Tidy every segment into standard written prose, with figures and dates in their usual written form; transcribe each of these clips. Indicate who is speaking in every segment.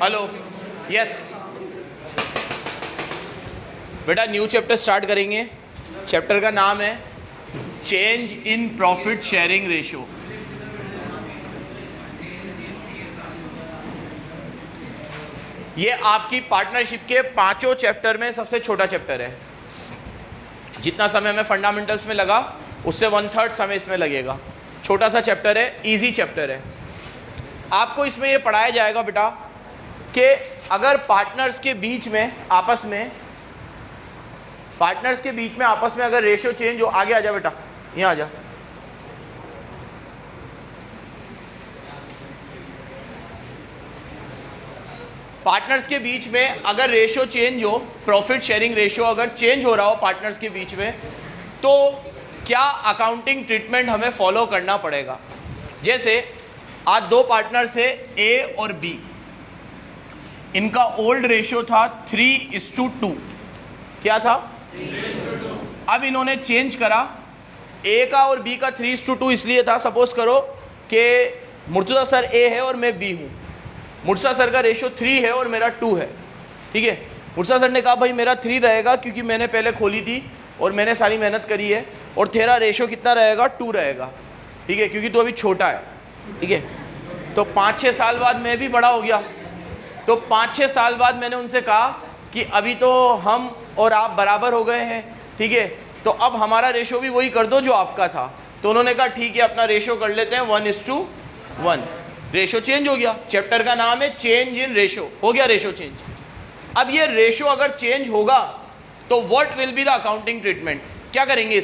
Speaker 1: Hello, yes बेटा, new chapter start करेंगे। Chapter का नाम है change in profit sharing ratio. ये आपकी पार्टनरशिप के पांचों चैप्टर में सबसे छोटा चैप्टर है। जितना समय हमें फंडामेंटल्स में लगा उससे 1/3 समय इसमें लगेगा। छोटा सा चैप्टर है, इजी चैप्टर है। आपको इसमें ये पढ़ाया जाएगा बेटा कि अगर पार्टनर्स के बीच में आपस में अगर रेशियो चेंज हो, आगे आ जा बेटा, यहाँ आ जा। पार्टनर्स के बीच में अगर रेशियो चेंज हो, प्रॉफिट शेयरिंग रेशियो अगर चेंज हो रहा हो पार्टनर्स के बीच में, तो क्या अकाउंटिंग ट्रीटमेंट हमें फॉलो करना पड़ेगा। जैसे आज दो पार्टनर्स है ए और बी, इनका ओल्ड रेशियो था 3:2। क्या था? 3:2। अब इन्होंने चेंज करा। ए का और बी का 3:2 इसलिए था, सपोज करो कि मुर्तज़ा सर ए है और मैं बी हूँ। मुर्तज़ा सर का रेशियो 3 है और मेरा 2 है, ठीक है। मुर्तज़ा सर ने कहा भाई मेरा 3 रहेगा क्योंकि मैंने पहले खोली थी और मैंने सारी मेहनत करी है, और तेरा रेशियो कितना रहेगा? 2 रहेगा, ठीक है, क्योंकि तू अभी छोटा है, ठीक है। तो 5-6 साल बाद मैं भी बड़ा हो गया, तो 5-6 साल बाद मैंने उनसे कहा कि अभी तो हम और आप बराबर हो गए हैं, ठीक है, तो अब हमारा रेशियो भी वही कर दो जो आपका था। तो उन्होंने कहा ठीक है, अपना रेशियो कर लेते हैं 1:1। रेशियो चेंज हो गया। चैप्टर का नाम है चेंज इन रेशियो। हो गया रेशियो चेंज। अब ये रेशियो अगर चेंज होगा तो what will be the accounting treatment. क्या करेंगे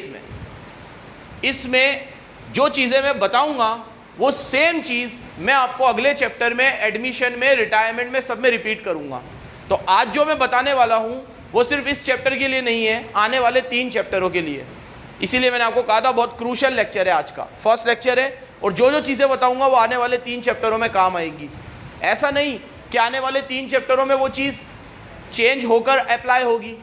Speaker 1: इसमें जो चीज़ें मैं बताऊंगा वो सेम चीज़ मैं आपको अगले चैप्टर में, एडमिशन में, रिटायरमेंट में, सब में रिपीट करूंगा। तो आज जो मैं बताने वाला हूं वो सिर्फ इस चैप्टर के लिए नहीं है, आने वाले 3 चैप्टरों के लिए। इसीलिए मैंने आपको कहा था बहुत क्रूशल लेक्चर है आज का, फर्स्ट लेक्चर है, और जो जो चीज़ें बताऊंगा वो आने वाले 3 चैप्टरों में काम आएगी। ऐसा नहीं कि आने वाले 3 चैप्टरों में वो चीज़ चेंज होकर अप्लाई होगी,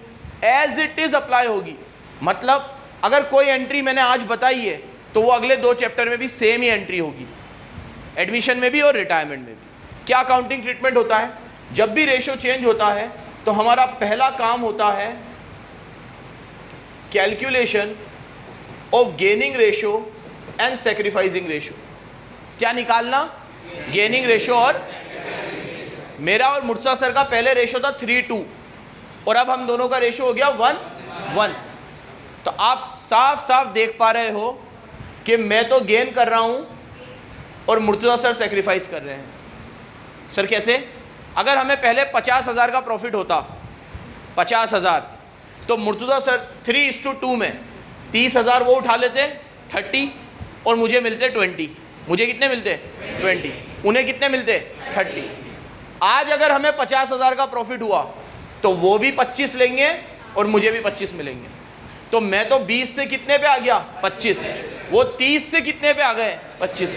Speaker 1: एज इट इज़ अप्लाई होगी। मतलब अगर कोई एंट्री मैंने आज बताई है तो वो अगले 2 चैप्टर में भी सेम ही एंट्री होगी, एडमिशन में भी और रिटायरमेंट में भी। क्या अकाउंटिंग ट्रीटमेंट होता है? जब भी रेशियो चेंज होता है तो हमारा पहला काम होता है calculation of gaining ratio and sacrificing ratio. क्या निकालना? Gaining ratio. और मेरा और मुर्तज़ा सर का पहले रेशियो था 3:2 और अब हम दोनों का रेशियो हो गया 1:1। तो आप साफ साफ देख पा रहे हो कि मैं तो गेन कर रहा हूं और मुर्तज़ा सर सेक्रीफाइस कर रहे हैं। सर कैसे? अगर हमें पहले 50,000 का प्रॉफिट होता, 50,000, तो मुर्तज़ा सर 3:2 में 30,000 वो उठा लेते 30 और मुझे मिलते 20। मुझे कितने मिलते? 20। उन्हें कितने मिलते? 30। आज अगर हमें 50,000 का प्रॉफिट हुआ तो वो भी 25 लेंगे और मुझे भी 25 मिलेंगे। तो मैं तो 20 से कितने पे आ गया? 25। वो 30 से कितने पे आ गए? 25।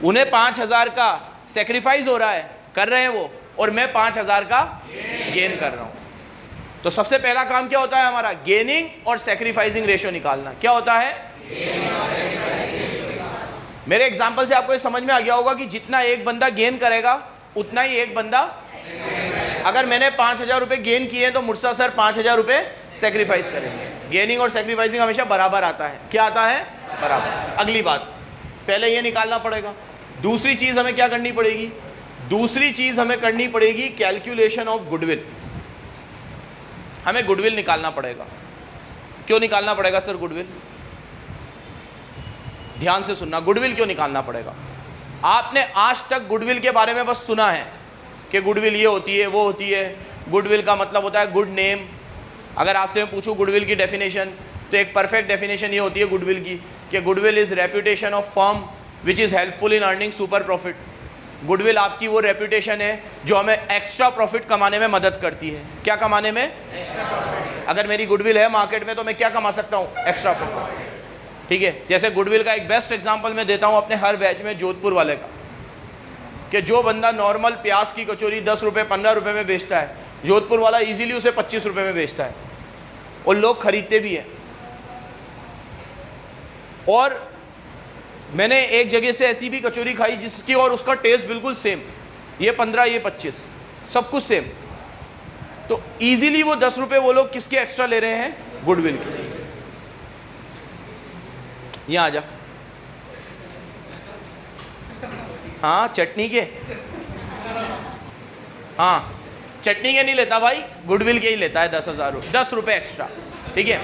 Speaker 1: उन्हें 5,000 का सेक्रीफाइस हो रहा है, कर रहे हैं वो, और मैं 5,000 का गेन कर रहा हूं। तो सबसे पहला काम क्या होता है हमारा? गेनिंग और सेक्रीफाइसिंग रेशियो निकालना। क्या होता है? मेरे एग्जांपल से आपको ये समझ में आ गया होगा कि जितना एक बंदा गेन करेगा उतना ही एक बंदा, अगर मैंने 5,000 रुपये गेन किए तो मुर्तज़ा सर 5,000 रुपये सेक्रीफाइस करेंगे। गेनिंग और सेक्रीफाइसिंग हमेशा बराबर आता है। क्या आता है? बराबर। अगली बात, पहले ये निकालना पड़ेगा। दूसरी चीज़ हमें क्या करनी पड़ेगी? दूसरी चीज़ हमें करनी पड़ेगी कैलकुलेशन ऑफ गुडविल। हमें गुडविल निकालना पड़ेगा। क्यों निकालना पड़ेगा सर गुडविल? ध्यान से सुनना, गुडविल क्यों निकालना पड़ेगा? आपने आज तक गुडविल के बारे में बस सुना है कि गुडविल ये होती है, वो होती है। गुडविल का मतलब होता है गुड नेम। अगर आपसे मैं पूछूं गुडविल की डेफिनेशन, तो एक परफेक्ट डेफिनेशन ये होती है गुडविल की कि goodwill is reputation of firm which is helpful in earning super profit. Goodwill आपकी वो रेपुटेशन है जो हमें एक्स्ट्रा प्रॉफिट कमाने में मदद करती है। क्या कमाने में? अगर मेरी गुडविल है मार्केट में तो मैं क्या कमा सकता हूँ? एक्स्ट्रा प्रॉफिट, ठीक है। जैसे गुडविल का एक बेस्ट एग्जांपल मैं देता हूँ अपने हर बैच में, जोधपुर वाले का, कि जो बंदा नॉर्मल प्याज की कचौरी 10 रुपये 15 रुपये में बेचता है, जोधपुर वाला इजीली उसे 25 रुपये में बेचता है और लोग खरीदते भी हैं। और मैंने एक जगह से ऐसी भी कचौरी खाई जिसकी और उसका टेस्ट बिल्कुल सेम, ये 15 ये 25, सब कुछ सेम। तो इजीली वो 10 रुपये वो लोग किसके एक्स्ट्रा ले रहे हैं? गुडविल के। यहाँ आ जा। हाँ चटनी के, हाँ चटनी के नहीं लेता भाई, गुडविल के ही लेता है 10 रुपये एक्स्ट्रा। ठीक है,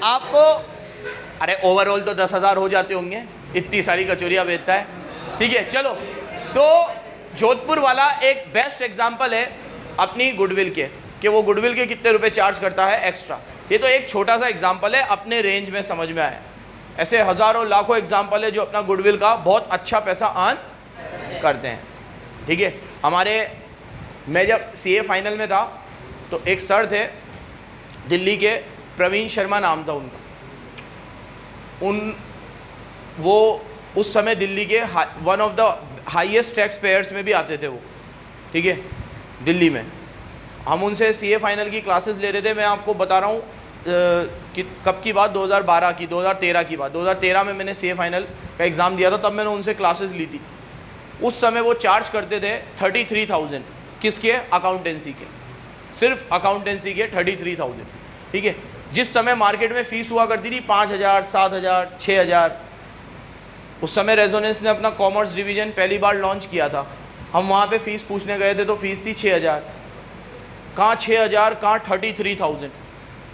Speaker 1: आपको अरे ओवरऑल तो 10,000 हो जाते होंगे, इतनी सारी कचौरियाँ बेचता है। ठीक है, चलो तो जोधपुर वाला एक बेस्ट एग्जाम्पल है अपनी गुडविल के, कि वो गुडविल के कितने रुपए चार्ज करता है एक्स्ट्रा। ये तो एक छोटा सा एग्जाम्पल है, अपने रेंज में समझ में आया। ऐसे हज़ारों लाखों एग्जाम्पल है जो अपना गुडविल का बहुत अच्छा पैसा अर्न करते हैं। ठीक है, मैं जब CA फाइनल में था तो एक सर थे दिल्ली के, प्रवीण शर्मा नाम था उनका। वो उस समय दिल्ली के one of the highest tax payers में भी आते थे वो। ठीक है, दिल्ली में हम उनसे CA फाइनल की क्लासेस ले रहे थे। मैं आपको बता रहा हूँ कि कब की बात, 2013 की 2013 की बात। 2013 में मैंने CA फाइनल का एग्ज़ाम दिया था, तब मैंने उनसे क्लासेस ली थी। उस समय वो चार्ज करते थे 33,000 किसके? अकाउंटेंसी के, सिर्फ अकाउंटेंसी के 33,000। ठीक है, जिस समय मार्केट में फ़ीस हुआ करती थी 5,000, 7,000, 6,000। उस समय रेजोनेंस ने अपना कॉमर्स डिवीज़न पहली बार लॉन्च किया था। हम वहाँ पे फ़ीस पूछने गए थे तो फ़ीस थी 6,000। कहाँ 6,000, कहाँ 33,000।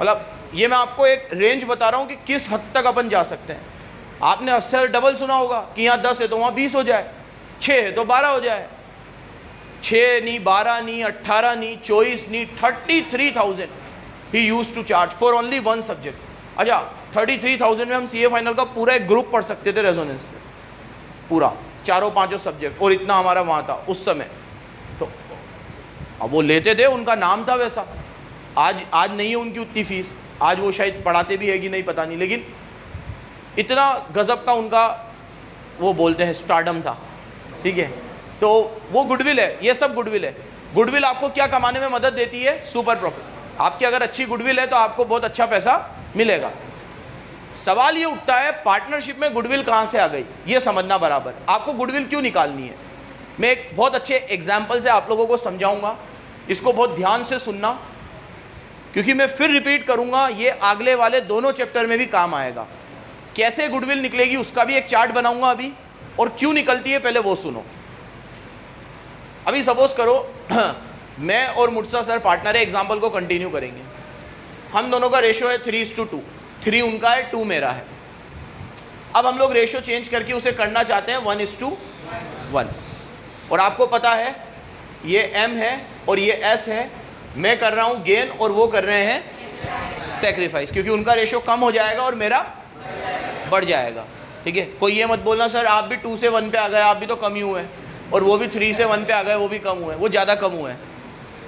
Speaker 1: मतलब ये मैं आपको एक रेंज बता रहा हूँ कि किस हद तक अपन जा सकते हैं। आपने अक्सर डबल सुना होगा कि यहाँ 10 है तो वहाँ 20 हो जाए, 6 है तो 12 हो जाए। 6 नहीं, 12 नहीं, 18 नहीं, 24 नहीं, 33,000 he use to charge for only one subject. अच्छा, 33,000 में हम CA फाइनल का पूरा एक ग्रुप पढ़ सकते थे रेजोनेंस पे, पूरा 4-5 सब्जेक्ट, और इतना हमारा वहाँ था उस समय। तो अब वो लेते थे, उनका नाम था वैसा। आज नहीं है उनकी उतनी फीस, आज वो शायद पढ़ाते भी है कि नहीं पता नहीं, लेकिन इतना गजब का उनका वो बोलते हैं स्टारडम था। ठीक है, तो वो गुडविल है, ये सब गुडविल है। गुडविल आपको क्या कमाने में मदद देती है? Super profit. आपकी अगर अच्छी गुडविल है तो आपको बहुत अच्छा पैसा मिलेगा। सवाल ये उठता है पार्टनरशिप में गुडविल कहाँ से आ गई, ये समझना बराबर। आपको गुडविल क्यों निकालनी है? मैं एक बहुत अच्छे एग्जाम्पल से आप लोगों को समझाऊंगा, इसको बहुत ध्यान से सुनना, क्योंकि मैं फिर रिपीट करूंगा, ये अगले वाले दोनों चैप्टर में भी काम आएगा। कैसे गुडविल निकलेगी उसका भी एक चार्ट बनाऊंगा अभी, और क्यों निकलती है पहले वो सुनो। अभी सपोज करो मैं और मुर्तज़ा सर पार्टनर है, एग्जाम्पल को कंटिन्यू करेंगे। हम दोनों का रेशो है 3:2, 3 उनका है, 2 मेरा है। अब हम लोग रेशो चेंज करके उसे करना चाहते हैं 1:1, और आपको पता है ये M है और ये S है। मैं कर रहा हूँ गेन और वो कर रहे हैं सेक्रीफाइस, क्योंकि उनका रेशो कम हो जाएगा और मेरा बढ़ जाएगा। ठीक है, कोई ये मत बोलना सर आप भी 2 से 1 पे आ गए, आप भी तो कम ही हुए, और वो भी 3 से 1 पे आ गए, वो भी कम हुए, वो ज़्यादा कम हुए हैं।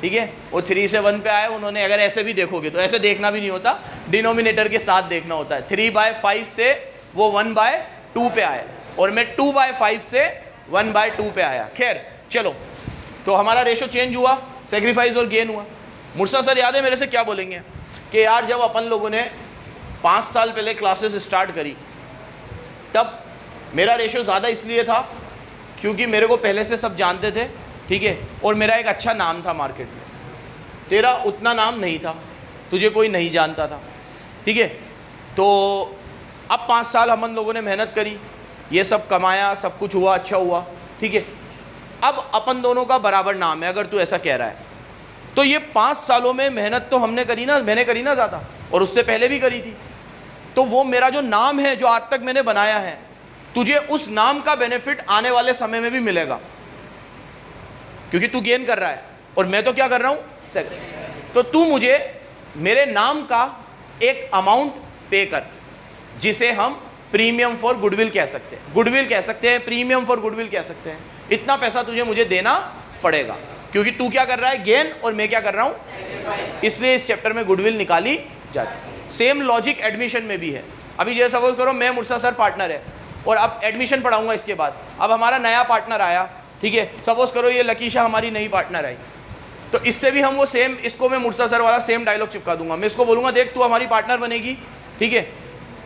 Speaker 1: ठीक है, वो 3 से 1 पे आए उन्होंने। अगर ऐसे भी देखोगे तो ऐसे देखना भी नहीं होता, डिनोमिनेटर के साथ देखना होता है। 3/5 से वो 1/2 पे आए, और मैं 2/5 से 1/2 पे आया। खैर चलो, तो हमारा रेशो चेंज हुआ, सेक्रीफाइस और गेन हुआ। मुर्तज़ा सर याद है मेरे से क्या बोलेंगे कि यार जब अपन लोगों ने 5 साल पहले क्लासेस स्टार्ट करी, तब मेरा रेशो ज़्यादा इसलिए था क्योंकि मेरे को पहले से सब जानते थे। ठीक है, और मेरा एक अच्छा नाम था मार्केट में। तेरा उतना नाम नहीं था, तुझे कोई नहीं जानता था। ठीक है, तो अब 5 साल हम लोगों ने मेहनत करी, ये सब कमाया, सब कुछ हुआ, अच्छा हुआ। ठीक है, अब अपन दोनों का बराबर नाम है, अगर तू ऐसा कह रहा है तो ये 5 सालों में मेहनत तो हमने करी ना, मैंने करी ना ज़्यादा, और उससे पहले भी करी थी। तो वो मेरा जो नाम है जो आज तक मैंने बनाया है, तुझे उस नाम का बेनिफिट आने वाले समय में भी मिलेगा, क्योंकि तू गेन कर रहा है और मैं तो क्या कर रहा हूँ, तो तू मुझे मेरे नाम का एक अमाउंट पे कर, जिसे हम प्रीमियम फॉर गुडविल कह सकते हैं। गुडविल कह सकते हैं, प्रीमियम फॉर गुडविल कह सकते हैं। इतना पैसा तुझे मुझे देना पड़ेगा, क्योंकि तू क्या कर रहा है, गेन, और मैं क्या कर रहा हूँ। इसलिए इस चैप्टर में गुडविल निकाली जाती है। सेम लॉजिक एडमिशन में भी है। अभी जैसे सपोज करो मैं मुर्तज़ा सर पार्टनर है, और अब एडमिशन पढ़ाऊंगा इसके बाद। अब हमारा नया पार्टनर आया, ठीक है, सपोज करो ये लकीशा हमारी नई पार्टनर आई, तो इससे भी हम वो सेम, इसको मैं मुर्तज़ा सर वाला सेम डायलॉग चिपका दूंगा। मैं इसको बोलूँगा देख तू हमारी पार्टनर बनेगी, ठीक है,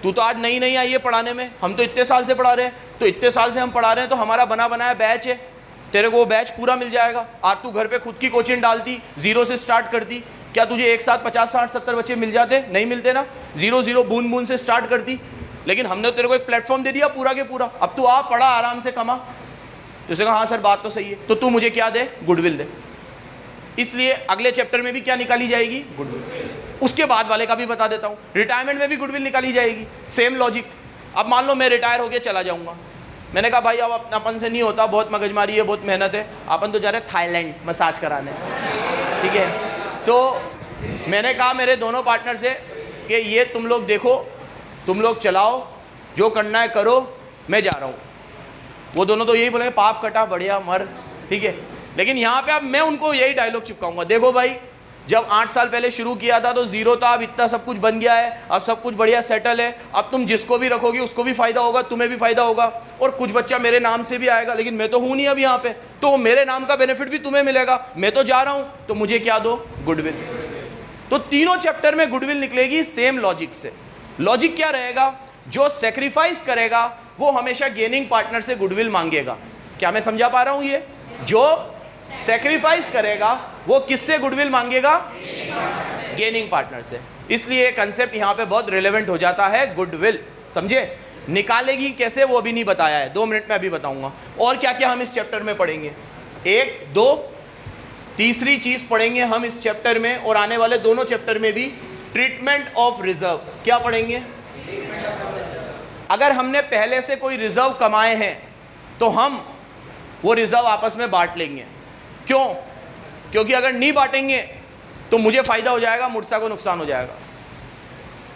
Speaker 1: तू तो आज नई नई आई है पढ़ाने में, हम तो इतने साल से पढ़ा रहे हैं, तो इतने साल से हम पढ़ा रहे हैं, तो हमारा बना बनाया बैच है, तेरे को वो बैच पूरा मिल जाएगा। आज तू घर पे खुद की कोचिंग डालती, जीरो से स्टार्ट करती, क्या तुझे एक साथ 50, 60, 70 बच्चे मिल जाते? नहीं मिलते ना। जीरो जीरो बूंद बूंद से स्टार्ट करती, लेकिन हमने तेरे को एक प्लेटफॉर्म दे दिया पूरा के पूरा। अब तू आ, पढ़ा, आराम से कमा। तो उसने कहा हाँ सर बात तो सही है, तो तू मुझे क्या दे? गुडविल दे। इसलिए अगले चैप्टर में भी क्या निकाली जाएगी? गुडविल। उसके बाद वाले का भी बता देता हूँ, रिटायरमेंट में भी गुडविल निकाली जाएगी, सेम लॉजिक। अब मान लो मैं रिटायर हो गया चला जाऊँगा, मैंने कहा भाई अब अपनापन से नहीं होता, बहुत मगजमारी है, बहुत मेहनत है, अपन तो जा रहे थाईलैंड मसाज कराने, ठीक है। तो मैंने कहा मेरे दोनों पार्टनर से कि ये तुम लोग देखो, तुम लोग चलाओ, जो करना है करो, मैं जा रहा हूँ। वो दोनों तो यही बोलेंगे पाप कटा बढ़िया मर, ठीक है। लेकिन यहाँ पे अब मैं उनको यही डायलॉग चिपकाऊंगा, देखो भाई जब 8 साल पहले शुरू किया था तो जीरो था, अब इतना सब कुछ बन गया है, अब सब कुछ बढ़िया सेटल है। अब तुम जिसको भी रखोगे उसको भी फायदा होगा, तुम्हें भी फायदा होगा, और कुछ बच्चा मेरे नाम से भी आएगा, लेकिन मैं तो हूँ नहीं अब यहाँ पे, तो मेरे नाम का बेनिफिट भी तुम्हें मिलेगा। मैं तो जा रहा हूँ, तो मुझे क्या दो? गुडविल। तो तीनों चैप्टर में गुडविल निकलेगी सेम लॉजिक से। लॉजिक क्या रहेगा? जो सेक्रीफाइस करेगा वो हमेशा गेनिंग पार्टनर से गुडविल मांगेगा। क्या मैं समझा पा रहा हूँ? ये जो सेक्रीफाइस करेगा वो किससे गुडविल मांगेगा? गेनिंग पार्टनर से। इसलिए कंसेप्ट यहाँ पे बहुत रिलेवेंट हो जाता है, गुडविल। समझे? निकालेगी कैसे वो अभी नहीं बताया है, 2 मिनट में अभी बताऊंगा। और क्या क्या हम इस चैप्टर में पढ़ेंगे? 1, 2, तीसरी चीज पढ़ेंगे हम इस चैप्टर में, और आने वाले दोनों चैप्टर में भी ट्रीटमेंट ऑफ रिजर्व। क्या पढ़ेंगे? अगर हमने पहले से कोई रिजर्व कमाए हैं तो हम वो रिजर्व आपस में बांट लेंगे। क्यों? क्योंकि अगर नहीं बांटेंगे तो मुझे फायदा हो जाएगा, मुर्सा को नुकसान हो जाएगा।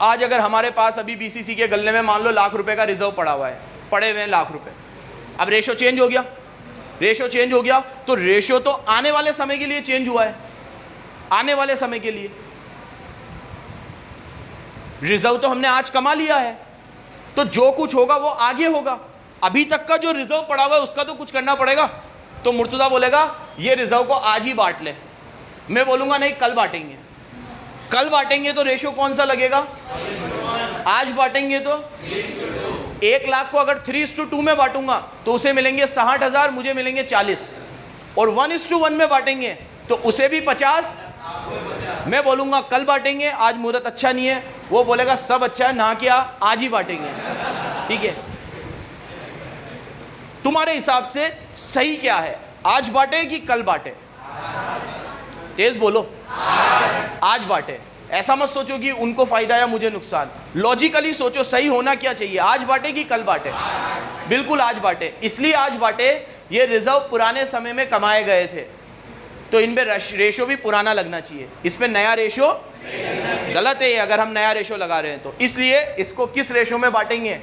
Speaker 1: आज अगर हमारे पास अभी बीसीसी के गल्ले में मान लो लाख रुपए का रिजर्व पड़ा हुआ है, पड़े हुए हैं लाख रुपए, अब रेशो चेंज हो गया, रेशो चेंज हो गया तो रेशो तो आने वाले समय के लिए चेंज हुआ है, आने वाले समय के लिए। रिजर्व तो हमने आज कमा लिया है, तो जो कुछ होगा वो आगे होगा। अभी तक का जो रिजर्व पड़ा हुआ है उसका तो कुछ करना पड़ेगा। तो मुर्तजा बोलेगा ये रिजर्व को आज ही बांट ले, मैं बोलूंगा नहीं कल बांटेंगे। कल बांटेंगे तो रेशो कौन सा लगेगा? आज बांटेंगे तो 1 लाख को अगर 3:2 में बांटूंगा तो उसे मिलेंगे 60,000, मुझे मिलेंगे 40, और 1:1 में बांटेंगे तो उसे भी 50। मैं बोलूंगा कल बांटेंगे, आज मुहूर्त अच्छा नहीं है, वो बोलेगा सब अच्छा है ना, क्या आज ही बांटेंगे, ठीक है। तुम्हारे हिसाब से सही क्या है, आज बांटे कि कल बांटे? तेज बोलो। आज बांटे। ऐसा मत सोचो कि उनको फायदा या मुझे नुकसान, लॉजिकली सोचो सही होना क्या चाहिए, आज बांटे कि कल बांटे? बिल्कुल आज बांटे। इसलिए आज बांटे, ये रिजर्व पुराने समय में कमाए गए थे तो इन पे रेशो भी पुराना लगना चाहिए, इस पे नया रेशो गलत है अगर हम नया रेशो लगा रहे हैं तो। इसलिए इसको किस रेशो में बांटेंगे?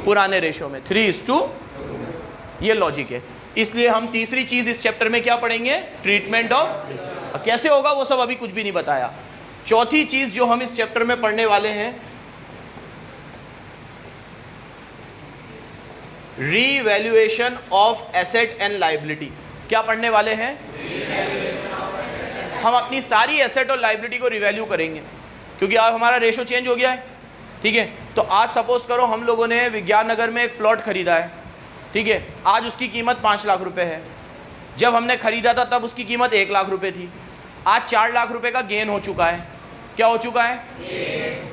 Speaker 1: पुराने रेशो में, 3:2। ये लॉजिक है। इसलिए हम तीसरी चीज इस चैप्टर में क्या पढ़ेंगे? Treatment of. कैसे होगा वो सब अभी कुछ भी नहीं बताया। चौथी चीज जो हम इस चैप्टर में पढ़ने वाले हैं, revaluation of asset and liability. क्या पढ़ने वाले हैं? हम अपनी सारी एसेट और लायबिलिटी को रिवैल्यू करेंगे, क्योंकि अब हमारा रेशो चेंज हो गया है, ठीक है। तो आज सपोज करो हम लोगों ने विज्ञान नगर में एक प्लॉट खरीदा है, ठीक है। आज उसकी कीमत 5 लाख रुपए है। जब हमने खरीदा था तब उसकी कीमत 1 लाख रुपए थी। आज 4 लाख रुपए का गेन हो चुका है। क्या हो चुका है?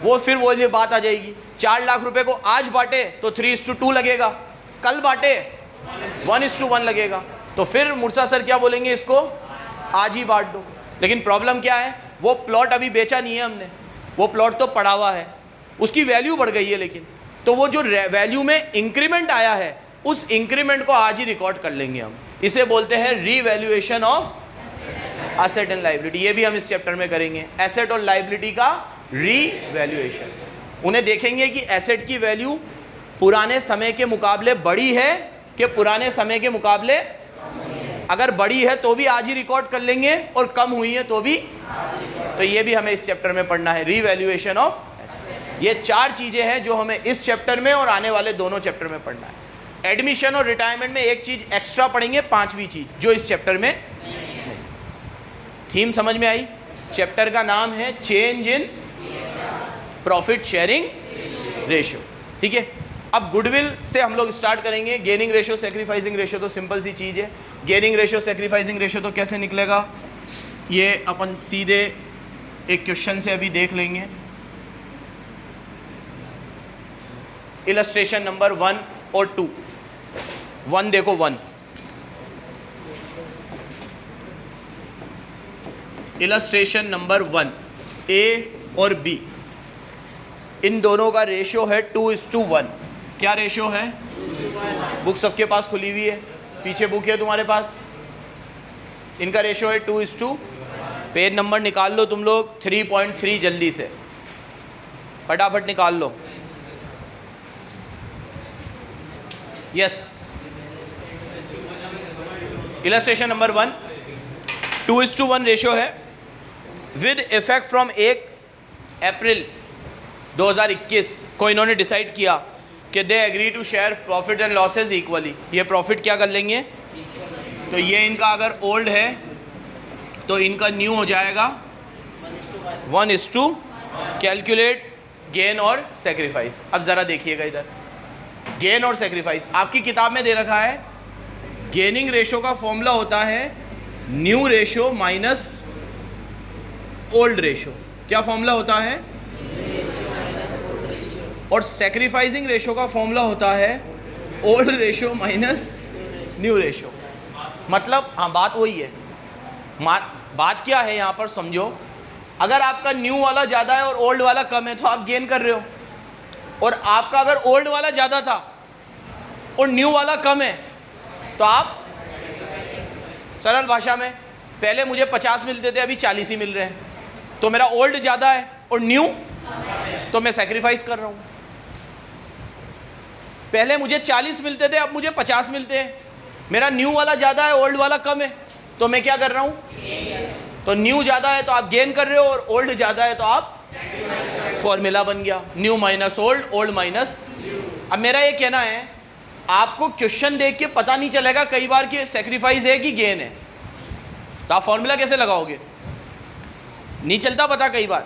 Speaker 1: वो फिर वो बात आ जाएगी, 4 लाख रुपए को आज बांटे तो 3:2 लगेगा, कल बांटे 1:1 लगेगा। तो फिर मुर्सा सर क्या बोलेंगे, इसको आज ही बांट दो। लेकिन प्रॉब्लम क्या है, वो प्लॉट अभी बेचा नहीं है हमने, वो प्लॉट तो पड़ा हुआ है, उसकी वैल्यू बढ़ गई है, लेकिन तो वो जो वैल्यू में इंक्रीमेंट आया है उस इंक्रीमेंट को आज ही रिकॉर्ड कर लेंगे हम। इसे बोलते हैं revaluation of asset and liability. ये भी हम इस चैप्टर में करेंगे, एसेट और लायबिलिटी का रीवैल्यूएशन। उन्हें देखेंगे कि एसेट की वैल्यू पुराने समय के मुकाबले बड़ी है कि पुराने समय के मुकाबले, अगर बड़ी है तो भी आज ही रिकॉर्ड कर लेंगे और कम हुई है तो भी। तो ये भी हमें इस चैप्टर में पढ़ना है, रीवैल्यूएशन ऑफ एसेट। ये 4 चीजें हैं जो हमें इस चैप्टर में और आने वाले दोनों चैप्टर में पढ़ना है। एडमिशन और रिटायरमेंट में एक चीज एक्स्ट्रा पढ़ेंगे, 5वीं चीज जो इस चैप्टर में नहीं। थीम समझ में आई? चैप्टर का नाम है change in profit sharing ratio, ठीक है। अब गुडविल से हम लोग स्टार्ट करेंगे। गेनिंग रेशियो सेक्रीफाइसिंग रेशियो तो सिंपल सी चीज़ है। गेनिंग रेशियो सेक्रीफाइसिंग रेशियो तो कैसे निकलेगा, ये अपन सीधे एक क्वेश्चन से अभी देख लेंगे। इलस्ट्रेशन नंबर 1 और 2। 1 देखो, 1 इलस्ट्रेशन नंबर 1, ए और बी, इन दोनों का रेशियो है 2:1। क्या रेशियो है? बुक सबके पास खुली हुई है, पीछे बुक है तुम्हारे पास। इनका रेशियो है 2:, पेज नंबर निकाल लो तुम लोग 3.3 जल्दी से, फटाफट निकाल लो। यस, इलस्ट्रेशन नंबर 1 2:1 रेशियो है विद इफेक्ट फ्रॉम 1 अप्रैल 2021 को इन्होंने डिसाइड किया कि they agree to share profit and losses equally. ये प्रॉफिट क्या कर लेंगे, तो ये इनका अगर ओल्ड है तो इनका न्यू हो जाएगा 1:, कैलकुलेट गेन और सेक्रीफाइस। अब ज़रा देखिएगा इधर, गेन और सेक्रीफाइस आपकी किताब में दे रखा है। गेनिंग रेशियो का फॉर्मूला होता है new ratio minus old ratio. क्या फॉर्मूला होता है? और सेक्रीफाइसिंग रेशियो का फॉर्मूला होता है old ratio minus new ratio. मतलब हाँ, बात वही है। बात क्या है यहाँ पर समझो, अगर आपका न्यू वाला ज़्यादा है और ओल्ड वाला कम है तो आप गेन कर रहे हो, और आपका अगर ओल्ड वाला ज़्यादा था और न्यू वाला कम है तो आप, सरल भाषा में, पहले मुझे 50 मिलते थे, अभी 40 ही मिल रहे हैं, तो मेरा ओल्ड ज़्यादा है और न्यू, तो मैं सेक्रीफाइस कर रहा हूँ। पहले मुझे 40 मिलते थे, अब मुझे 50 मिलते हैं, मेरा न्यू वाला ज़्यादा है, ओल्ड वाला कम है, तो मैं क्या कर रहा हूँ? तो न्यू ज़्यादा है तो आप गेन कर रहे हो, और ओल्ड ज़्यादा है तो आप, फॉर्मूला बन गया new minus old, old minus. अब मेरा ये कहना है, आपको क्वेश्चन देख के पता नहीं चलेगा कई बार कि सेक्रीफाइस है कि गेन है, तो आप फॉर्मूला कैसे लगाओगे? नहीं चलता पता कई बार,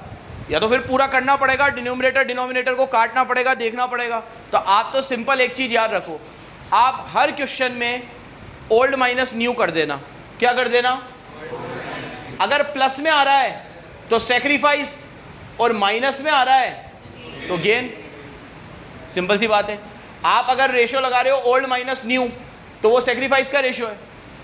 Speaker 1: या तो फिर पूरा करना पड़ेगा, डिनोमिनेटर डिनोमिनेटर को काटना पड़ेगा, देखना पड़ेगा। तो आप तो सिंपल एक चीज़ याद रखो, आप हर क्वेश्चन में ओल्ड माइनस न्यू कर देना। क्या कर देना? अगर प्लस में आ रहा है तो सेक्रीफाइस, और माइनस में आ रहा है तो गेन। सिंपल सी बात है। आप अगर रेशियो लगा रहे हो ओल्ड माइनस न्यू, तो वो सेक्रीफाइस का रेशियो है,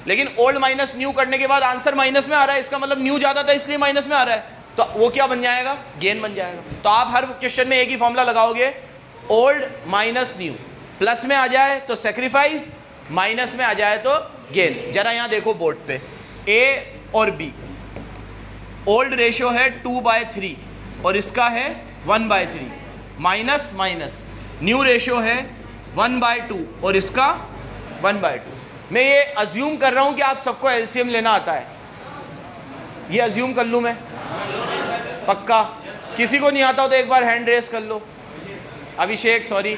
Speaker 1: लेकिन ओल्ड माइनस न्यू करने के बाद आंसर माइनस में आ रहा है, इसका मतलब न्यू ज़्यादा था इसलिए माइनस में आ रहा है, तो वो क्या बन जाएगा? गेन बन जाएगा। तो आप हर क्वेश्चन में एक ही फॉर्मूला लगाओगे, ओल्ड माइनस न्यू, प्लस में आ जाए तो सेक्रीफाइस, माइनस में आ जाए तो गेन। जरा यहाँ देखो बोर्ड पे, ए और बी, ओल्ड रेशियो है 2/3 और इसका है 1/3, माइनस माइनस, न्यू रेशियो है 1/2 और इसका 1/2। मैं ये अज्यूम कर रहा हूँ कि आप सबको एलसीएम लेना आता है, ये अज्यूम कर लूँ मैं, पक्का? किसी को नहीं आता हो तो एक बार हैंड रेस कर लो। अभिषेक, सॉरी,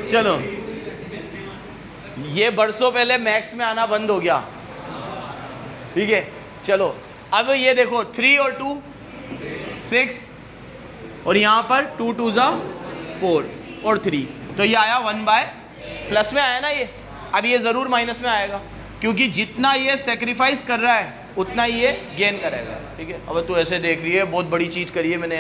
Speaker 1: चलो, ये बरसों पहले मैथ्स में आना बंद हो गया, ठीक है। चलो अब ये देखो 3 और 2 6, और यहाँ पर 2 2 4 और 3, तो ये आया 1/ प्लस में आया ना ये। अब ये ज़रूर माइनस में आएगा, क्योंकि जितना ये सेक्रीफाइस कर रहा है उतना ही ये गेन करेगा, ठीक है। अब तू ऐसे देख रही है, बहुत बड़ी चीज़ करी है मैंने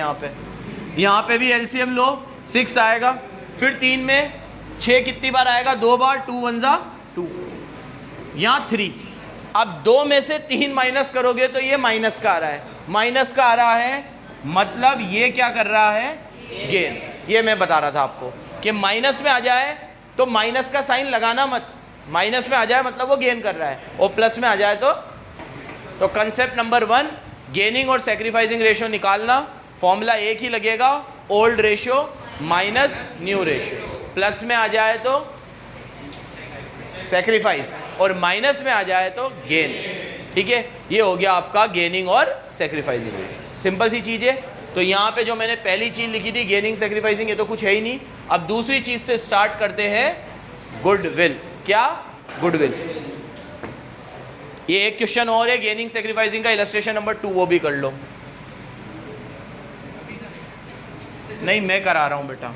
Speaker 1: यहाँ पे भी एलसीएम लो, 6 आएगा, फिर 3 में 6 कितनी बार आएगा? 2 बार, 2 1 2, यहाँ 3। अब 2 में से 3 माइनस करोगे तो ये माइनस का आ रहा है, माइनस का आ रहा है, मतलब ये क्या कर रहा है? गेन। ये मैं बता रहा था आपको कि माइनस में आ जाए तो माइनस का साइन लगाना मत, माइनस में आ जाए मतलब वो गेन कर रहा है, और प्लस में आ जाए तो कंसेप्ट नंबर 1, गेनिंग और सेक्रीफाइसिंग रेशियो निकालना, फॉर्मूला एक ही लगेगा, old ratio minus new ratio. Plus में आ जाए तो सेक्रीफाइस और माइनस में आ जाए तो गेन, ठीक है। ये हो गया आपका गेनिंग और सेक्रीफाइसिंग रेशियो, सिंपल सी चीज़ है। तो यहाँ पे जो मैंने पहली चीज़ लिखी थी गेनिंग सेक्रीफाइसिंग, ये तो कुछ है ही नहीं। अब दूसरी चीज़ से स्टार्ट करते हैं, गुडविल। क्या? गुडविल। ये एक क्वेश्चन और है गेनिंग सेक्रीफाइसिंग का, इलस्ट्रेशन नंबर 2, वो भी कर लो। नहीं, मैं करा रहा हूँ बेटा।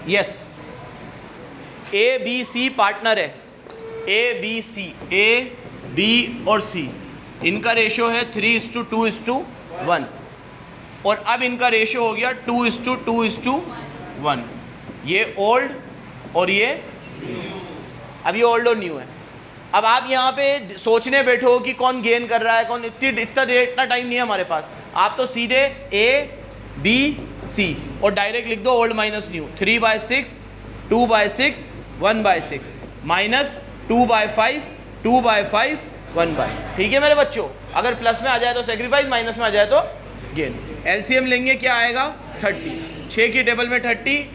Speaker 1: Yes, A B C partner है, A B C, A B और सी, इनका रेशो है 3:2:1 और अब इनका रेशो हो गया 2:2:1। ये ओल्ड और ये अब ये ओल्ड और न्यू है। अब आप यहाँ पे सोचने बैठो कि कौन गेन कर रहा है कौन, इतना टाइम नहीं है हमारे पास। आप तो सीधे ए बी सी और डायरेक्ट लिख दो ओल्ड माइनस न्यू। 3/6, 2/6, 1/6 माइनस 2/5, 2/5, 1/5। ठीक है मेरे बच्चों, अगर प्लस में आ जाए तो सेक्रीफाइस, माइनस में आ जाए तो गेन। एलसीएम लेंगे क्या आएगा 30, 6 की टेबल में 30,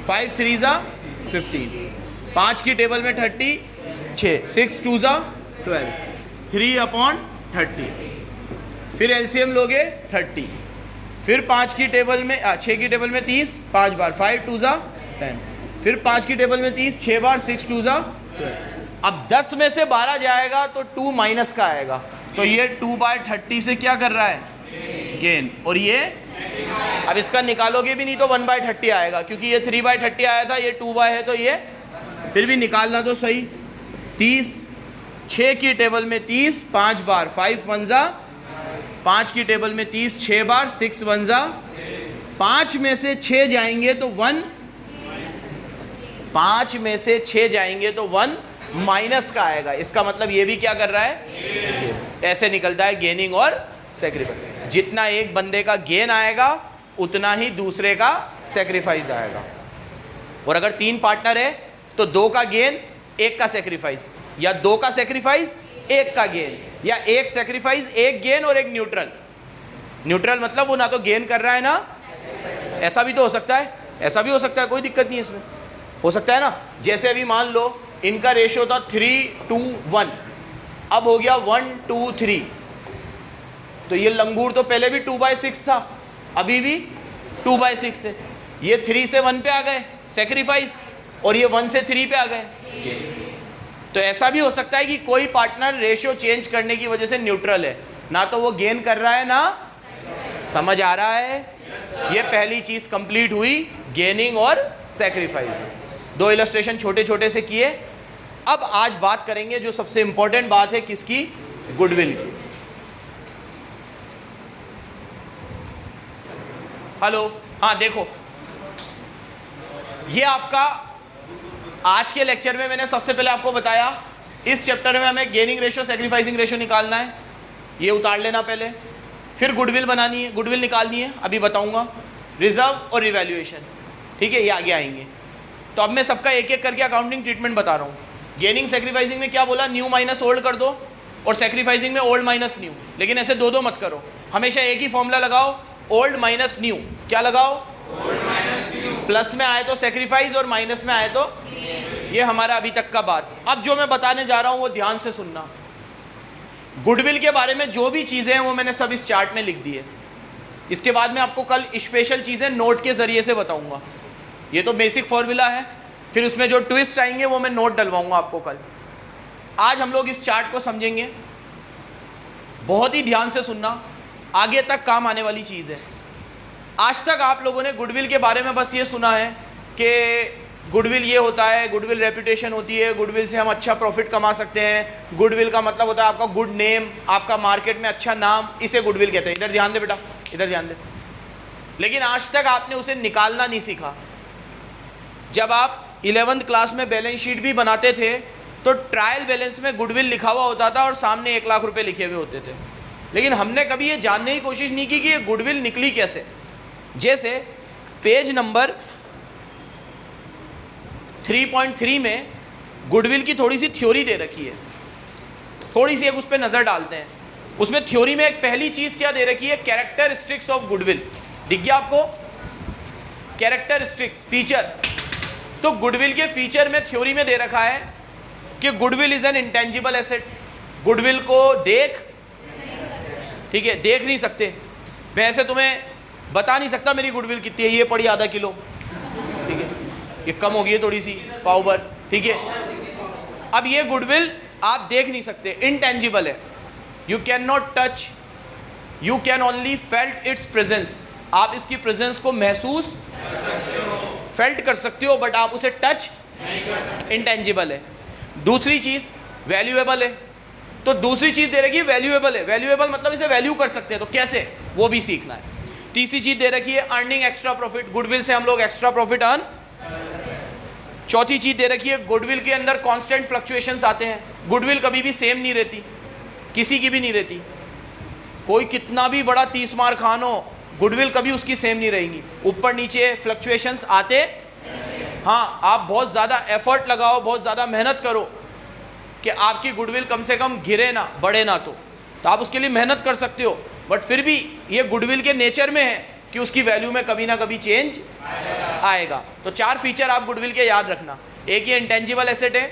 Speaker 1: 5 3 15, 5 की टेबल में 30, 6 2 12, 3/30। फिर एलसीएम लोगे 30, फिर 5 की टेबल में 6 की टेबल में 30, 5 बार 5 2 10, फिर 5 की टेबल में 30, 6 बार 6 2 12। अब 10 में से 12 जाएगा तो 2 माइनस का आएगा, तो ये 2/30 से क्या कर रहा है गेन, और ये अब इसका निकालोगे भी नहीं तो 1/30 आएगा, क्योंकि ये 3/30 आया था, ये 2 है, तो ये फिर भी निकालना तो सही। 30, 6 की टेबल में 30, 5 बार 5 1 5 की टेबल में 30, 6 बार 6 1 5 में से 6 जाएंगे तो 1, 5 में से 6 जाएंगे तो 1 माइनस का आएगा। इसका मतलब ये भी क्या कर रहा है, ऐसे निकलता है गेनिंग और सेक्रीफाइस। जितना एक बंदे का गेन आएगा उतना ही दूसरे का सेक्रीफाइस आएगा। और अगर 3 पार्टनर है तो 2 का गेन 1 का सेक्रीफाइस, या 2 का सेक्रीफाइस 1 का गेन, या 1 सेक्रीफाइस 1 गेन और 1 न्यूट्रल। न्यूट्रल मतलब वो ना तो गेन कर रहा है ना, ऐसा भी तो हो सकता है, ऐसा भी हो सकता है, कोई दिक्कत नहीं है इसमें, हो सकता है ना। जैसे अभी मान लो इनका रेशियो था 3:1, अब हो गया 1:3, तो ये लंगूर तो पहले भी 2/6 था, अभी भी 2/6 है। ये 3 से 1 पे आ गए सेक्रीफाइस, और ये 1 से 3 पे आ गए। तो ऐसा भी हो सकता है कि कोई पार्टनर रेशियो चेंज करने की वजह से न्यूट्रल है, ना तो वो गेन कर रहा है ना, समझ आ रहा है। ये पहली चीज कंप्लीट हुई, गेनिंग और सेक्रीफाइस। 2 इलस्ट्रेशन छोटे छोटे से किए। अब आज बात करेंगे जो सबसे इंपॉर्टेंट बात है, किसकी, गुडविल की। हेलो, हाँ देखो, ये आपका आज के लेक्चर में मैंने सबसे पहले आपको बताया, इस चैप्टर में हमें गेनिंग रेशियो सेक्रीफाइसिंग रेशियो निकालना है, ये उतार लेना पहले। फिर गुडविल बनानी है, गुडविल निकालनी है, अभी बताऊंगा। रिजर्व और रिवैल्यूएशन, ठीक है, ये आगे आएंगे। तो अब मैं सबका एक एक करके अकाउंटिंग ट्रीटमेंट बता रहा हूँ। गेनिंग सेक्रीफाइसिंग में क्या बोला, न्यू माइनस ओल्ड कर दो, और सेक्रीफाइसिंग में ओल्ड माइनस न्यू, लेकिन ऐसे दो मत करो, हमेशा एक ही फॉर्मूला लगाओ, ओल्ड माइनस न्यू। क्या लगाओ, ओल्ड माइनस न्यू। प्लस में आए तो सेक्रीफाइस और माइनस में आए तो, ये हमारा अभी तक का बात। अब जो मैं बताने जा रहा हूँ वो ध्यान से सुनना। गुडविल के बारे में जो भी चीज़ें हैं वो मैंने सब इस चार्ट में लिख दी है। इसके बाद में आपको कल स्पेशल चीज़ें नोट के ज़रिए से बताऊंगा। ये तो बेसिक फॉर्मूला है, फिर उसमें जो ट्विस्ट आएंगे वो मैं नोट डलवाऊंगा आपको कल। आज हम लोग इस चार्ट को समझेंगे, बहुत ही ध्यान से सुनना, आगे तक काम आने वाली चीज़ है। आज तक आप लोगों ने गुडविल के बारे में बस ये सुना है कि गुडविल ये होता है, गुडविल रेपुटेशन होती है, गुडविल से हम अच्छा प्रॉफिट कमा सकते हैं, गुडविल का मतलब होता है आपका गुड नेम, आपका मार्केट में अच्छा नाम, इसे गुडविल कहते हैं। इधर ध्यान दे बेटा, इधर ध्यान दे। लेकिन आज तक आपने उसे निकालना नहीं सीखा। जब आप 11th क्लास में बैलेंस शीट भी बनाते थे तो ट्रायल बैलेंस में गुडविल लिखा हुआ होता था और सामने 1 लाख रुपए लिखे हुए होते थे, लेकिन हमने कभी ये जानने की कोशिश नहीं की कि ये गुडविल निकली कैसे। जैसे पेज नंबर 3.3 में गुडविल की थोड़ी सी थ्योरी दे रखी है, थोड़ी सी एक उस पर नज़र डालते हैं। उसमें थ्योरी में एक पहली चीज़ क्या दे रखी है, कैरेक्टरिस्टिक्स ऑफ गुडविल। दिख गया आपको, कैरेक्टरिस्टिक्स, फीचर। तो गुडविल के फीचर में थ्योरी में दे रखा है कि goodwill is an intangible asset. Goodwill को देख, ठीक है, देख नहीं सकते। मैं ऐसे तुम्हें बता नहीं सकता मेरी गुडविल कितनी है, ये पड़ी आधा किलो, ठीक है, ये कम हो गई है थोड़ी सी पाव भर, ठीक है। अब ये गुडविल आप देख नहीं सकते, इनटेंजिबल है, you can not touch, you can only felt it's presence, आप इसकी प्रेजेंस को महसूस फेल्ट कर सकते हो, बट आप उसे टच नहीं कर सकते, इनटेंजिबल है। दूसरी चीज वैल्यूएबल है, तो दूसरी चीज दे रखी है वैल्यूएबल है, वैल्यूएबल मतलब इसे वैल्यू कर सकते हैं, तो कैसे, वो भी सीखना है। तीसरी चीज दे रखी है अर्निंग एक्स्ट्रा प्रॉफिट, गुडविल से हम लोग एक्स्ट्रा प्रॉफिट अर्न। चौथी चीज दे रखी है गुडविल के अंदर कांस्टेंट फ्लक्चुएशंस आते हैं, गुडविल कभी भी सेम नहीं रहती, किसी की भी नहीं रहती, कोई कितना भी बड़ा 30 मार खान हो, गुडविल कभी उसकी सेम नहीं रहेगी, ऊपर नीचे फ्लक्चुएशंस आते। हाँ, आप बहुत ज़्यादा एफर्ट लगाओ, बहुत ज़्यादा मेहनत करो कि आपकी गुडविल कम से कम गिरे ना, बढ़े ना, तो आप उसके लिए मेहनत कर सकते हो, बट फिर भी ये गुडविल के नेचर में है कि उसकी वैल्यू में कभी ना कभी चेंज आएगा। तो 4 फीचर आप गुडविल के याद रखना, एक ये इंटेंजिबल एसेट है,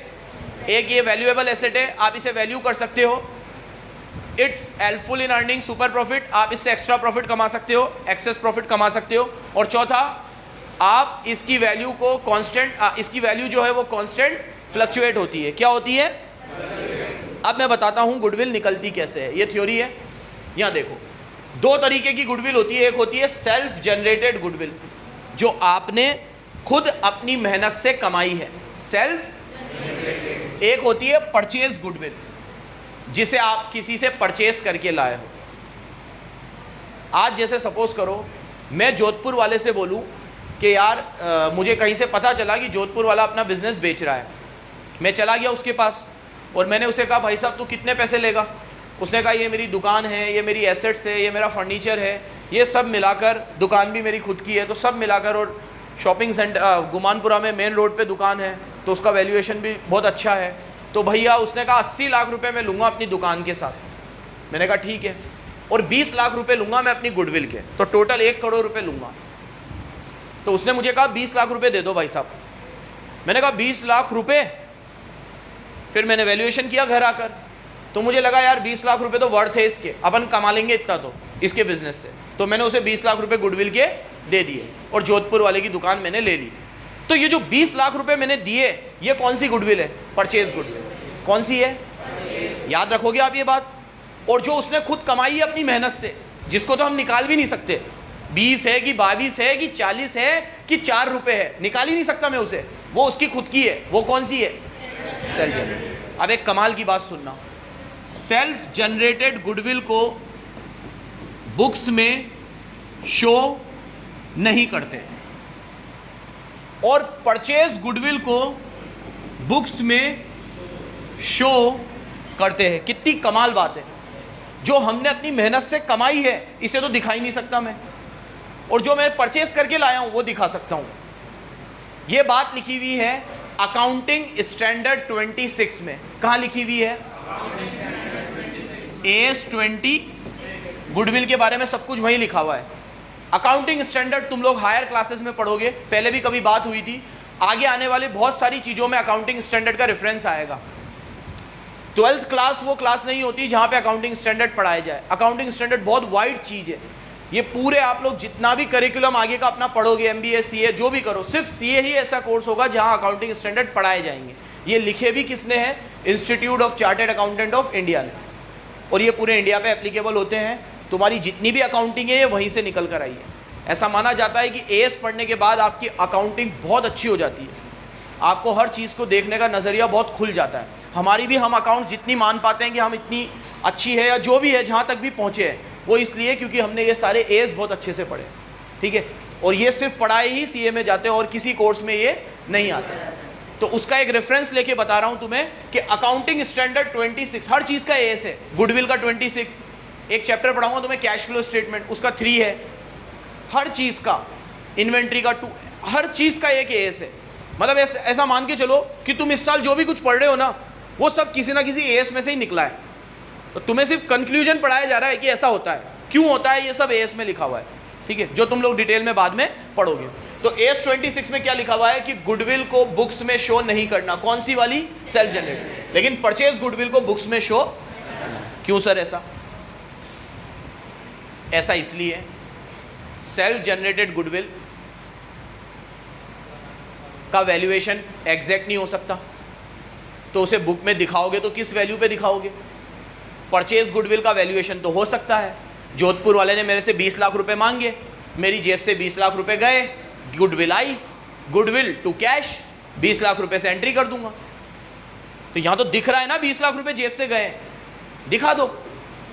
Speaker 1: एक ये वैल्यूएबल एसेट है, आप इसे वैल्यू कर सकते हो, it's helpful in earning super profit, आप इससे एक्स्ट्रा प्रॉफिट कमा सकते हो, एक्सेस प्रॉफिट कमा सकते हो, और चौथा आप इसकी वैल्यू को कांस्टेंट, इसकी वैल्यू जो है वो कांस्टेंट फ्लक्चुएट होती है। क्या होती है? अब मैं बताता हूँ गुडविल निकलती कैसे है, ये थ्योरी है। यहाँ देखो, 2 तरीके की गुडविल होती है, एक होती है सेल्फ जनरेटेड गुडविल, जो आपने खुद अपनी मेहनत से कमाई है, सेल्फ। एक होती है परचेज गुडविल, जिसे आप किसी से परचेज करके लाए हो। आज जैसे सपोज करो मैं जोधपुर वाले से बोलूं कि यार मुझे कहीं से पता चला कि जोधपुर वाला अपना बिजनेस बेच रहा है, मैं चला गया उसके पास और मैंने उसे कहा भाई साहब तू कितने पैसे लेगा? उसने कहा ये मेरी दुकान है, ये मेरी एसेट्स है, ये मेरा फर्नीचर है, ये सब मिलाकर, दुकान भी मेरी खुद की है, तो सब मिलाकर, और शॉपिंग सेंटर गुमानपुरा में मेन रोड पे दुकान है, तो उसका वैल्यूएशन भी बहुत अच्छा है। तो भैया उसने कहा 80 लाख रुपए मैं लूँगा अपनी दुकान के साथ। मैंने कहा ठीक है, और 20 लाख रुपए लूँगा मैं अपनी गुडविल के, तो टोटल 1 करोड़ रुपए लूँगा। तो उसने मुझे कहा 20 लाख रुपए दे दो भाई साहब। मैंने कहा 20 लाख रुपए? फिर मैंने वैल्यूएशन किया घर आकर, तो मुझे लगा यार 20 लाख रुपए तो वर्थ है इसके, अपन कमा लेंगे इतना तो इसके बिजनेस से, तो मैंने उसे 20 लाख रुपए गुडविल के दे दिए और जोधपुर वाले की दुकान मैंने ले ली। तो ये जो 20 लाख रुपए मैंने दिए, ये कौन सी गुडविल है? Purchase goodwill. कौन सी है? याद रखोगे आप ये बात। और जो उसने खुद कमाई है अपनी मेहनत से, जिसको तो हम निकाल भी नहीं सकते, 20 है कि 22 है कि 40 है कि 4 रुपए है, निकाल ही नहीं सकता मैं उसे, वो उसकी खुद की है। वो कौन सी है? Self generated. अब एक कमाल की बात सुनना, सेल्फ जनरेटेड गुडविल को बुक्स में शो नहीं करते और परचेज गुडविल को बुक्स में शो करते हैं। कितनी कमाल बात है, जो हमने अपनी मेहनत से कमाई है इसे तो दिखा ही नहीं सकता मैं, और जो मैं परचेज करके लाया हूं वो दिखा सकता हूं। ये बात लिखी हुई है अकाउंटिंग स्टैंडर्ड 26 में। कहां लिखी हुई है? AS 20 गुडविल के बारे में सब कुछ वहीं लिखा हुआ है। अकाउंटिंग स्टैंडर्ड तुम लोग हायर क्लासेस में पढ़ोगे, पहले भी कभी बात हुई थी, आगे आने वाले बहुत सारी चीज़ों में अकाउंटिंग स्टैंडर्ड का रेफरेंस आएगा। 12th क्लास वो क्लास नहीं होती जहाँ पे अकाउंटिंग स्टैंडर्ड पढ़ाया जाए। अकाउंटिंग स्टैंडर्ड बहुत वाइड चीज़ है, ये पूरे आप लोग जितना भी करिकुलम आगे का अपना पढ़ोगे, MBA CA जो भी करो, सिर्फ CA ही ऐसा कोर्स होगा जहाँ अकाउंटिंग स्टैंडर्ड पढ़ाए जाएंगे। ये लिखे भी किसने हैं? Institute of chartered accountant of India ने, और ये पूरे इंडिया पे एप्लीकेबल होते हैं। तुम्हारी जितनी भी अकाउंटिंग है ये वहीं से निकल कर आई है। ऐसा माना जाता है कि AS पढ़ने के बाद आपकी अकाउंटिंग बहुत अच्छी हो जाती है, आपको हर चीज़ को देखने का नज़रिया बहुत खुल जाता है। हमारी भी, हम अकाउंट जितनी मान पाते हैं कि हम इतनी अच्छी है या जो भी है, जहाँ तक भी पहुँचे हैं, वो इसलिए क्योंकि हमने ये सारे AS बहुत अच्छे से पढ़े, ठीक है। और ये सिर्फ पढ़ाए ही CA में जाते हैं और किसी कोर्स में ये नहीं आते। तो उसका एक रेफरेंस लेके बता रहा हूँ तुम्हें कि अकाउंटिंग स्टैंडर्ड 26 हर चीज़ का AS है। गुडविल का 26, एक चैप्टर पढ़ाऊँगा तुम्हें कैश फ्लो स्टेटमेंट, उसका 3 है। हर चीज़ का, इन्वेंट्री का 2, हर चीज़ का एक AS है। मतलब ऐसा मान के चलो कि तुम इस साल जो भी कुछ पढ़ रहे हो ना, वो सब किसी ना किसी AS में से ही निकला है। तो तुम्हें सिर्फ कंक्लूजन पढ़ाया जा रहा है कि ऐसा होता है, क्यों होता है, ये सब AS में लिखा हुआ है, ठीक है, जो तुम लोग डिटेल में बाद में पढ़ोगे। तो AS 26 में क्या लिखा हुआ है कि गुडविल को बुक्स में शो नहीं करना। कौन सी वाली? Self generated. लेकिन परचेज गुडविल को बुक्स में शो, क्यों सर ऐसा? ऐसा इसलिए सेल्फ जनरेटेड गुडविल का वैल्यूएशन एग्जैक्ट नहीं हो सकता, तो उसे बुक में दिखाओगे तो किस वैल्यू पे दिखाओगे? परचेज गुडविल का वैल्यूएशन तो हो सकता है, जोधपुर वाले ने मेरे से 20 लाख रुपए मांगे, मेरी जेब से 20 लाख रुपए गए, गुडविल आई, गुडविल टू कैश 20 लाख रुपए से एंट्री कर दूंगा। तो यहां तो दिख रहा है ना 20 लाख रुपए जेब से गए, दिखा दो।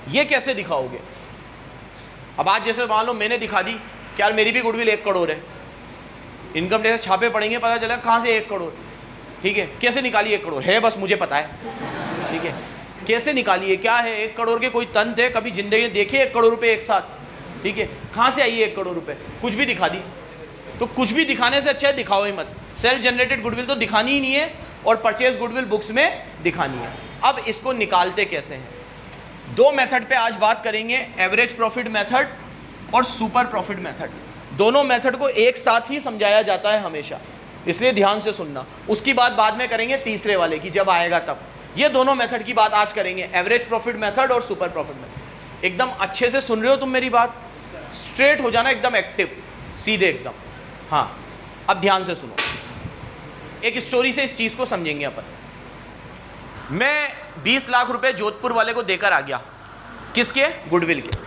Speaker 1: ये कैसे दिखाओगे? अब आज जैसे मान लो मैंने दिखा दी कि यार मेरी भी गुडविल 1 करोड़ है, इनकम टैक्स छापे पड़ेंगे, पता चला कहाँ से 1 करोड़, ठीक है, कैसे निकाली 1 करोड़ है, बस मुझे पता है, ठीक है, कैसे निकालिए, क्या है 1 करोड़ के कोई तंत्र है, कभी जिंदगी देखे 1 करोड़ रुपए एक साथ, ठीक है, कहाँ से आई 1 करोड़ रुपए, कुछ भी दिखा दी। तो कुछ भी दिखाने से अच्छा है दिखाओ ही मत। सेल्फ जनरेटेड गुडविल तो दिखानी ही नहीं है, और परचेज गुडविल बुक्स में दिखानी है। अब इसको निकालते कैसे हैं? 2 मेथड पे आज बात करेंगे, एवरेज प्रॉफिट मेथड और सुपर प्रॉफिट मेथड। दोनों मेथड को एक साथ ही समझाया जाता है हमेशा, इसलिए ध्यान से सुनना। उसकी बात बाद में करेंगे तीसरे वाले की, जब आएगा तब। ये दोनों मेथड की बात आज करेंगे, एवरेज प्रॉफिट मेथड और सुपर प्रॉफिट मेथड। एकदम अच्छे से सुन रहे हो तुम मेरी बात? स्ट्रेट हो जाना, एकदम एक्टिव, सीधे एकदम। हाँ, अब ध्यान से सुनो, एक स्टोरी से इस चीज को समझेंगे अपन। मैं 20 लाख रुपए जोधपुर वाले को देकर आ गया, किसके? गुडविल के,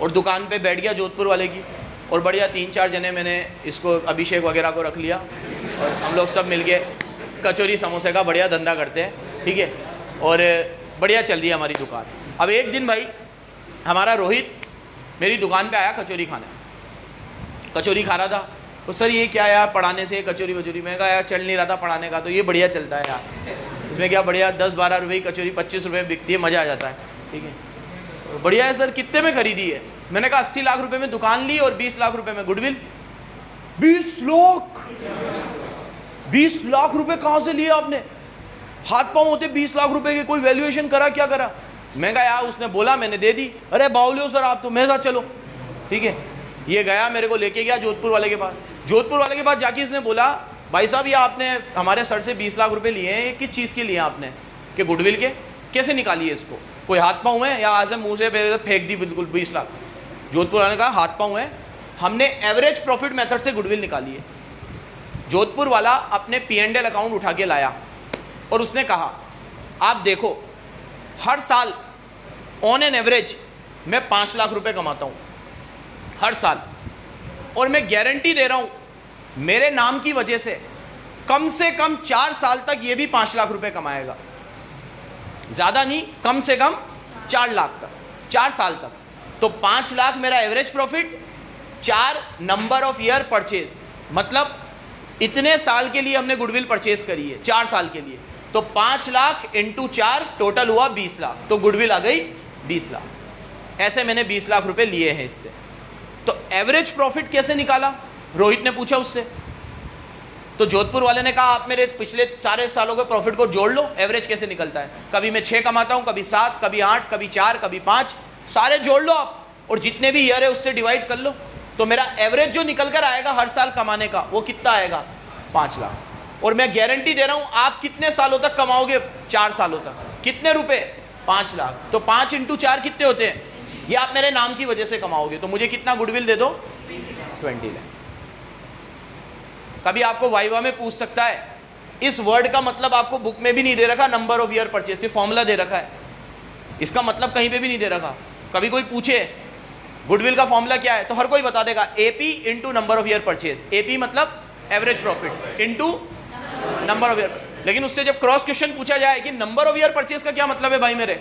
Speaker 1: और दुकान पे बैठ गया जोधपुर वाले की, और बढ़िया 3-4 जने मैंने इसको अभिषेक वगैरह को रख लिया, और हम लोग सब मिलके कचौरी समोसे का बढ़िया धंधा करते हैं, ठीक है, और बढ़िया चल रही है हमारी दुकान। अब एक दिन भाई हमारा रोहित मेरी दुकान पे आया कचौरी खाने, कचौरी खा रहा था। तो सर ये क्या यार, पढ़ाने से कचौरी वचौरी? मैं कहा यार चल नहीं रहा था पढ़ाने का, तो ये बढ़िया चलता है यार, इसमें क्या बढ़िया 10-12 रुपये की कचौरी 25 रुपये में बिकती है, मज़ा आ जाता है, ठीक है, तो बढ़िया है सर। कितने में खरीदी है? मैंने कहा 80 लाख रुपए में दुकान ली और 20 लाख रुपए में गुडविल। 20 लाख 20 लाख रुपए कहाँ से लिए आपने? हाथ पांव होते 20 लाख रुपए के, कोई वैल्यूएशन करा, क्या करा? मैं कहा यार उसने बोला मैंने दे दी। अरे बाउलियो सर आप तो मेरे साथ चलो, ठीक है। ये गया, मेरे को लेके गया जोधपुर वाले के पास। जोधपुर वाले के पास जाके इसने बोला भाई साहब ये आपने हमारे सर से 20 लाख रुपए लिए हैं, ये किस चीज़ के लिए आपने? कि गुडविल के। कैसे निकालिए इसको? कोई हाथ पाँव है या आज मुँह से फेंक दी बिल्कुल 20 लाख? जोधपुर वाले ने कहा हाथ पाँव है, हमने एवरेज प्रॉफिट मेथड से गुडविल निकाली है। जोधपुर वाला अपने P&L अकाउंट उठा के लाया और उसने कहा आप देखो हर साल ऑन एन एवरेज मैं 5 लाख रुपए कमाता हूँ हर साल, और मैं गारंटी दे रहा हूँ मेरे नाम की वजह से कम 4 साल तक ये भी 5 लाख रुपए कमाएगा। ज़्यादा नहीं, कम से कम 4 लाख तक, 4 साल तक। तो 5 लाख मेरा average profit, 4 number of year purchase, मतलब इतने साल के लिए हमने गुडविल परचेज करी है 4 साल के लिए, तो 5 लाख इंटू 4 टोटल हुआ 20 लाख, तो गुडविल आ गई 20 लाख। ऐसे मैंने 20 लाख रुपए लिए हैं इससे। तो एवरेज प्रॉफिट कैसे निकाला? रोहित ने पूछा उससे। तो जोधपुर वाले ने कहा आप मेरे पिछले सारे सालों के प्रॉफिट को जोड़ लो, एवरेज कैसे निकलता है। कभी मैं 6 कमाता हूँ, कभी 7, कभी 8, कभी 4, कभी 5, सारे जोड़ लो आप और जितने भी ईयर है उससे डिवाइड कर लो, तो मेरा एवरेज जो निकल कर आएगा हर साल कमाने का वो कितना आएगा? 5 लाख। और मैं गारंटी दे रहा हूँ आप कितने सालों तक कमाओगे? 4 सालों तक। कितने रुपए? 5 लाख। तो 5 इंटू 4 कितने होते हैं? ये आप मेरे नाम की वजह से कमाओगे, तो मुझे कितना गुडविल दे दो? 20 लाख। कभी आपको वाइवा में पूछ सकता है, इस वर्ड का मतलब आपको बुक में भी नहीं दे रखा, नंबर ऑफ ईयर परचेज, से फॉर्मूला दे रखा है, इसका मतलब कहीं पे भी नहीं दे रखा। कभी कोई पूछे गुडविल का फॉर्मूला क्या है, तो हर कोई बता देगा AP into number of year purchase. AP मतलब average profit into number of year. लेकिन उससे जब क्रॉस क्वेश्चन पूछा जाए कि नंबर ऑफ ईयर परचेज का क्या मतलब है भाई मेरे,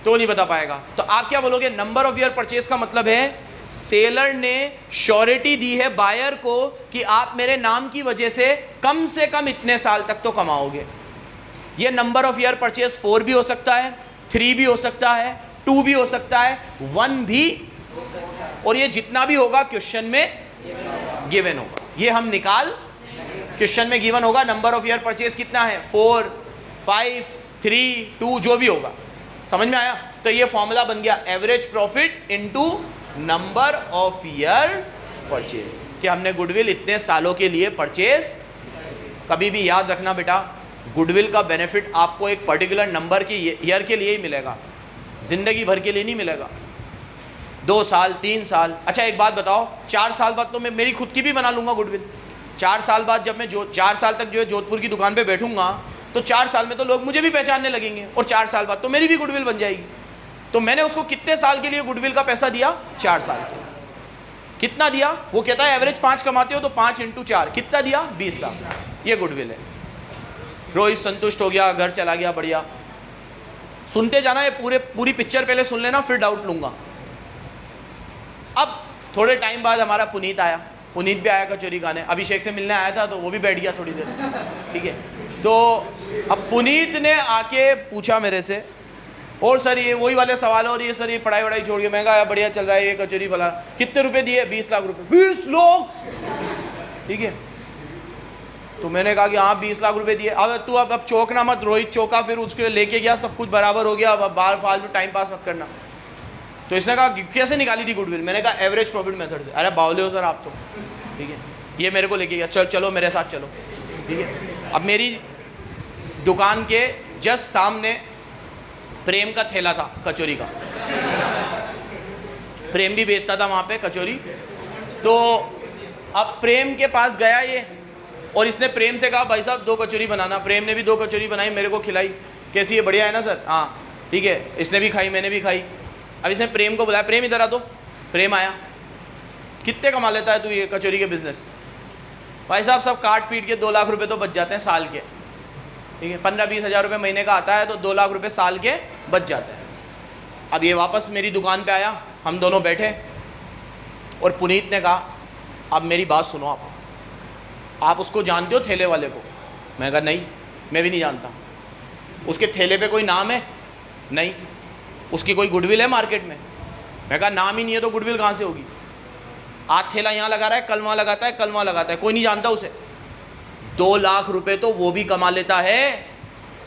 Speaker 1: तो नहीं बता पाएगा। तो आप क्या बोलोगे? नंबर ऑफ ईयर परचेज का मतलब है सेलर ने श्योरिटी दी है बायर को कि आप मेरे नाम की वजह से कम इतने साल तक तो कमाओगे। ये नंबर ऑफ ईयर परचेज 4 भी हो सकता है, 3 भी हो सकता है, 2 भी हो सकता है, 1 भी, और ये जितना भी होगा क्वेश्चन में गिवन होगा। ये हम निकाल, क्वेश्चन में गिवन होगा नंबर ऑफ ईयर परचेज कितना है, 4, 5, 3, 2, जो भी होगा। समझ में आया? तो ये फॉर्मूला बन गया average profit into number of year purchase, कि हमने गुडविल इतने सालों के लिए परचेज। कभी भी याद रखना बेटा, गुडविल का बेनिफिट आपको एक पर्टिकुलर नंबर की ईयर के लिए ही मिलेगा, जिंदगी भर के लिए नहीं मिलेगा। 2 साल, 3 साल। अच्छा एक बात बताओ, 4 साल बाद तो मैं मेरी खुद की भी बना लूंगा गुडविल। 4 साल बाद जब मैं 4 साल तक जो है जोधपुर की दुकान पे बैठूंगा, तो 4 साल में तो लोग मुझे भी पहचानने लगेंगे और 4 साल बाद तो मेरी भी गुडविल बन जाएगी। तो मैंने उसको कितने साल के लिए गुडविल का पैसा दिया? 4 साल के। कितना दिया? वो कहता है एवरेज 5 कमाते हो तो 5 × 4 कितना दिया? 20 लाख। ये गुडविल है। रोहित संतुष्ट हो गया, घर चला गया, बढ़िया। सुनते जाना, ये पूरी पिक्चर पहले सुन लेना, फिर डाउट लूंगा। अब थोड़े टाइम बाद हमारा पुनीत आया। पुनीत भी आया कचौरी खाने, अभिषेक से मिलने आया था तो वो भी बैठ गया थोड़ी देर, ठीक है। तो अब पुनीत ने आके पूछा मेरे से, और सर ये वही वाले सवाल, और ये सर ये पढ़ाई वढ़ाई छोड़ के, मैं कहा बढ़िया चल रहा है ये कचौरी भला, कितने रुपए दिए? 20 लाख रुपए। 20 लाख, ठीक है। तो मैंने कहा कि हाँ 20 लाख रुपए दिए। अब तू अब चौंकना मत। रोहित चौंका, फिर उसके लेके गया, सब कुछ बराबर हो गया, अब बाहर फालतू टाइम पास मत करना। तो इसने कहा कैसे निकाली थी गुडविल? मैंने कहा एवरेज प्रॉफिट मेथड से। अरे बावले हो सर आप तो, ठीक है। ये मेरे को लेके गया, चलो मेरे साथ चलो, ठीक है। अब मेरी दुकान के जस्ट सामने प्रेम का ठेला था कचौरी का। प्रेम भी बेचता था वहाँ पे कचौरी। तो अब प्रेम के पास गया ये, और इसने प्रेम से कहा भाई साहब 2 कचौरी बनाना। प्रेम ने भी 2 कचौरी बनाई, मेरे को खिलाई। कैसी है? बढ़िया है ना सर? हाँ ठीक है। इसने भी खाई, मैंने भी खाई। अब इसने प्रेम को बुलाया, प्रेम इधर आ। तो प्रेम आया। कितने कमा लेता है तू ये कचौरी के बिजनेस? भाई साहब सब काट पीट के 2 लाख रुपए तो बच जाते हैं साल के, ठीक है। 15-20 हज़ार रुपये महीने का आता है, तो 2 लाख रुपए साल के बच जाते हैं। अब ये वापस मेरी दुकान पे आया, हम दोनों बैठे, और पुनीत ने कहा अब मेरी बात सुनो, आप उसको जानते हो ठेले वाले को? मैं कहा नहीं, मैं भी नहीं जानता। उसके ठेले पे कोई नाम है? नहीं। उसकी कोई गुडविल है मार्केट में? मैं कहा नाम ही नहीं है तो गुडविल कहाँ से होगी? आज ठेला यहाँ लगा रहा है, कल वहाँ लगाता है, कल वहाँ लगाता है, कोई नहीं जानता उसे। 2 लाख रुपए तो वो भी कमा लेता है।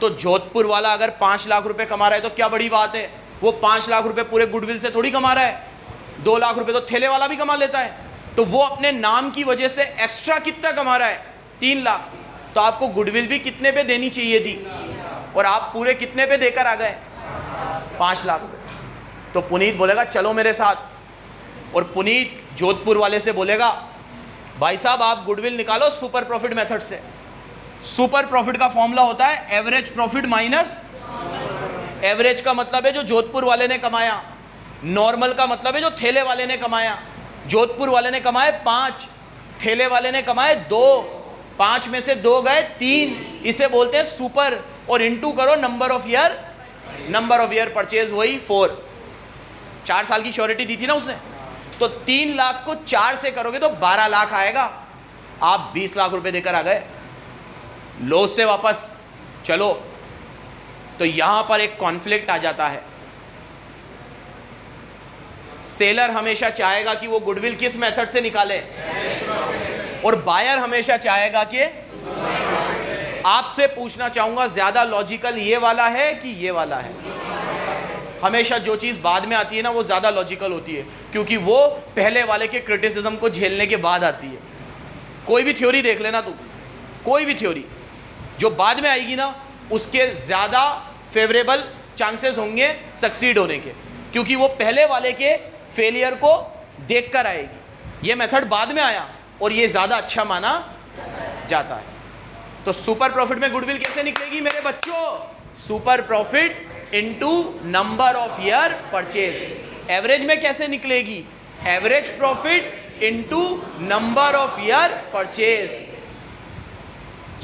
Speaker 1: तो जोधपुर वाला अगर 5 लाख रुपए कमा रहा है तो क्या बड़ी बात है? वो 5 लाख रुपए पूरे गुडविल से थोड़ी कमा रहा है। 2 लाख रुपए तो ठेले वाला भी कमा लेता है। तो वो अपने नाम की वजह से एक्स्ट्रा कितना कमा रहा है? 3 लाख। तो आपको गुडविल भी कितने पे देनी चाहिए थी? और आप पूरे कितने पे देकर आ गए? 5 लाख। तो पुनीत बोलेगा चलो मेरे साथ, और पुनीत जोधपुर वाले से बोलेगा भाई साहब आप गुडविल निकालो सुपर प्रॉफिट मेथड से। सुपर प्रॉफिट का फॉर्मूला होता है एवरेज प्रॉफिट माइनस, एवरेज का मतलब है जो जोधपुर वाले ने कमाया, नॉर्मल का मतलब है जो ठेले वाले ने कमाया। जोधपुर वाले ने कमाए 5, ठेले वाले ने कमाए 2, 5 में से 2 गए 3, इसे बोलते हैं सुपर। और इनटू करो नंबर ऑफ ईयर परचेज, वही 4। 4 साल की श्योरिटी दी थी ना उसने, तो 3 लाख को 4 से करोगे तो 12 लाख आएगा। आप 20 लाख रुपए देकर आ गए। लो से वापस चलो। तो यहां पर एक कॉन्फ्लिक्ट आ जाता है। सेलर हमेशा चाहेगा कि वो गुडविल किस मेथड से निकाले, और बायर हमेशा चाहेगा कि, आपसे पूछना चाहूंगा ज्यादा लॉजिकल ये वाला है कि ये वाला है? हमेशा जो चीज बाद में आती है ना वो ज्यादा लॉजिकल होती है, क्योंकि वो पहले वाले के क्रिटिसिज्म को झेलने के बाद आती है। कोई भी थ्योरी देख लेना तू, कोई भी थ्योरी जो बाद में आएगी ना उसके ज्यादा फेवरेबल चांसेस होंगे सक्सीड होने के, क्योंकि वो पहले वाले के फेलियर को देखकर आएगी। ये मेथड बाद में आया और ये ज्यादा अच्छा माना जाता है। तो सुपर प्रॉफिट में गुडविल कैसे निकलेगी मेरे बच्चों? Super profit into number of year purchase. Average में कैसे निकलेगी? Average profit into number of year purchase.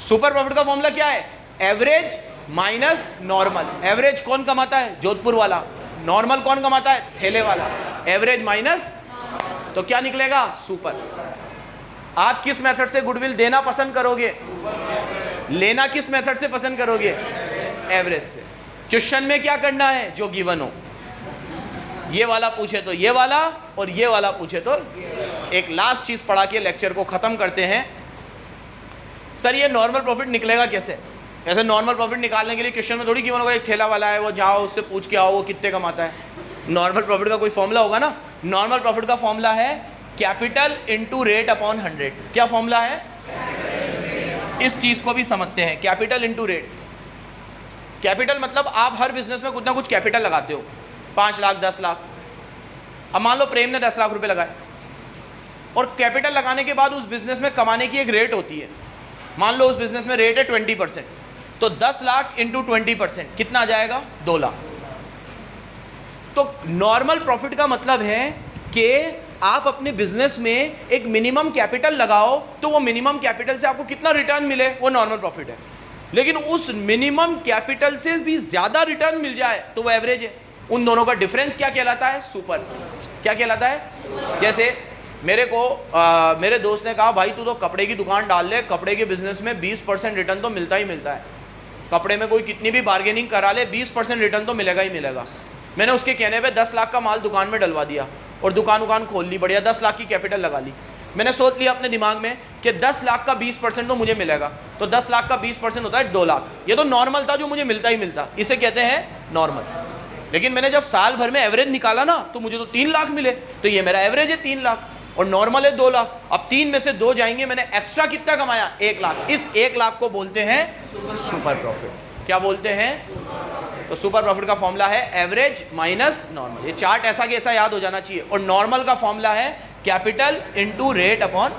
Speaker 1: Super profit का फॉर्मूला क्या है? Average minus normal. एवरेज कौन कमाता है? जोधपुर वाला। नॉर्मल कौन कमाता है? ठेले वाला। एवरेज माइनस, तो क्या निकलेगा? सुपर। आप किस मेथड से गुडविल देना पसंद करोगे? लेना किस मेथड से पसंद करोगे? एवरेज से। क्वेश्चन में क्या करना है? जो गिवन हो। ये वाला पूछे तो ये वाला, और ये वाला पूछे तो। एक लास्ट चीज पढ़ा के लेक्चर को खत्म करते हैं। सर ये नॉर्मल प्रॉफिट निकलेगा कैसे? ऐसे नॉर्मल प्रॉफिट निकालने के लिए क्वेश्चन में थोड़ी गिवन होगा एक ठेला वाला है वो जाओ उससे पूछ के आओ वो कितने कमाता है। नॉर्मल प्रॉफिट का कोई फॉर्मूला होगा ना। नॉर्मल प्रॉफिट का फॉर्मूला है कैपिटल इनटू रेट अपॉन 100। क्या फॉर्मूला है? इस चीज को भी समझते हैं, कैपिटल इनटू रेट। कैपिटल मतलब आप हर बिजनेस में कुछ ना कुछ कैपिटल लगाते हो, 5 लाख 10 लाख। अब मान लो प्रेम ने 10 लाख रुपए लगाए, और कैपिटल लगाने के बाद उस बिजनेस में कमाने की एक रेट होती है। मान लो उस बिजनेस में रेट है 20%। तो 10 लाख इंटू 20% कितना आ जाएगा? 2 लाख। तो नॉर्मल प्रॉफिट का मतलब है कि आप अपने बिजनेस में एक मिनिमम कैपिटल लगाओ तो वो मिनिमम कैपिटल से आपको कितना रिटर्न मिले, वो नॉर्मल प्रॉफिट है। लेकिन उस मिनिमम कैपिटल से भी ज्यादा रिटर्न मिल जाए तो वो एवरेज है। उन दोनों का डिफरेंस क्या कहलाता है? सुपर। क्या कहलाता है? जैसे मेरे दोस्त ने कहा भाई तू तो कपड़े की दुकान डाल ले, कपड़े के बिजनेस में 20% रिटर्न तो मिलता ही मिलता है, कपड़े में कोई कितनी भी बार्गेनिंग करा ले 20% रिटर्न तो मिलेगा ही मिलेगा। मैंने उसके कहने पे 10 लाख का माल दुकान में डलवा दिया और दुकान खोल ली, बढ़िया 10 लाख की कैपिटल लगा ली। मैंने सोच लिया अपने दिमाग में कि 10 लाख का 20% तो मुझे मिलेगा, तो 10 लाख का 20% होता है 2 लाख। ये तो नॉर्मल था जो मुझे मिलता ही मिलता, इसे कहते हैं नॉर्मल। लेकिन मैंने जब साल भर में एवरेज निकाला ना तो मुझे तो 3 लाख मिले, तो ये मेरा एवरेज है 3 लाख और नॉर्मल है 2 लाख। अब 3 में से 2 जाएंगे, मैंने एक्स्ट्रा कितना कमाया? 1 लाख। इस 1 लाख को बोलते हैं सुपर प्रॉफिट। क्या बोलते हैं? तो सुपर प्रॉफिट का फॉर्मूला है एवरेज माइनस नॉर्मल। ये चार्ट ऐसा कि ऐसा याद हो जाना चाहिए। और नॉर्मल का फॉर्मूला है capital into rate upon.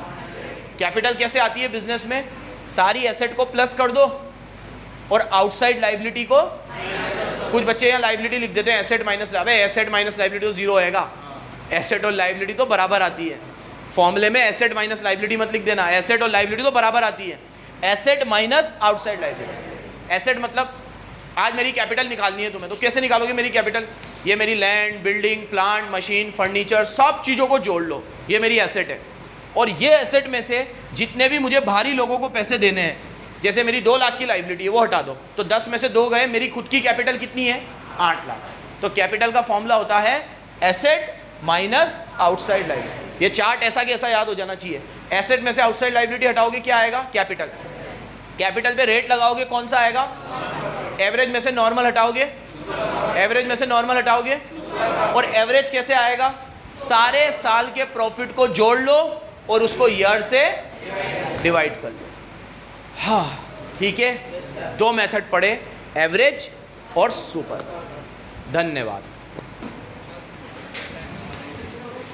Speaker 1: Capital कैसे आती है बिजनेस में? सारी एसेट को प्लस कर दो और आउटसाइड लाइबिलिटी को, कुछ बच्चे यहाँ लाइबिलिटी लिख देते हैं एसेट माइनस, अबे एसेट माइनस लाइबिलिटी तो जीरो होएगा, एसेट और लाइबिलिटी तो बराबर आती है। फॉर्मूले में एसेट माइनस लाइबिलिटी मत लिख देना, एसेट और लाइबिलिटी तो बराबर आती है। Asset minus outside liability. Asset मतलब आज मेरी कैपिटल निकालनी है तुम्हें, तो कैसे निकालोगे मेरी कैपिटल? ये मेरी land, building, plant, machine, furniture, सब चीज़ों को जोड़ लो, ये मेरी एसेट है। और ये एसेट में से जितने भी मुझे बाहरी लोगों को पैसे देने हैं, जैसे मेरी 2 लाख की लाइबिलिटी है वो हटा दो, तो 10 में से 2 गए, मेरी खुद की कैपिटल कितनी है? 8 लाख। तो कैपिटल का फॉर्मूला होता है एसेट माइनस आउटसाइड लाइबिलिटी। ये चार्ट ऐसा कि ऐसा याद हो जाना चाहिए। एसेट में से आउटसाइड लाइबिलिटी हटाओगे क्या आएगा? कैपिटल। कैपिटल पे रेट लगाओगे कौन सा आएगा? एवरेज में से नॉर्मल हटाओगे, एवरेज में से नॉर्मल हटाओगे। और एवरेज कैसे आएगा? सारे साल के प्रॉफिट को जोड़ लो और उसको ईयर से डिवाइड कर लो। हाँ ठीक है, 2 मेथड पढ़े, एवरेज और सुपर। धन्यवाद।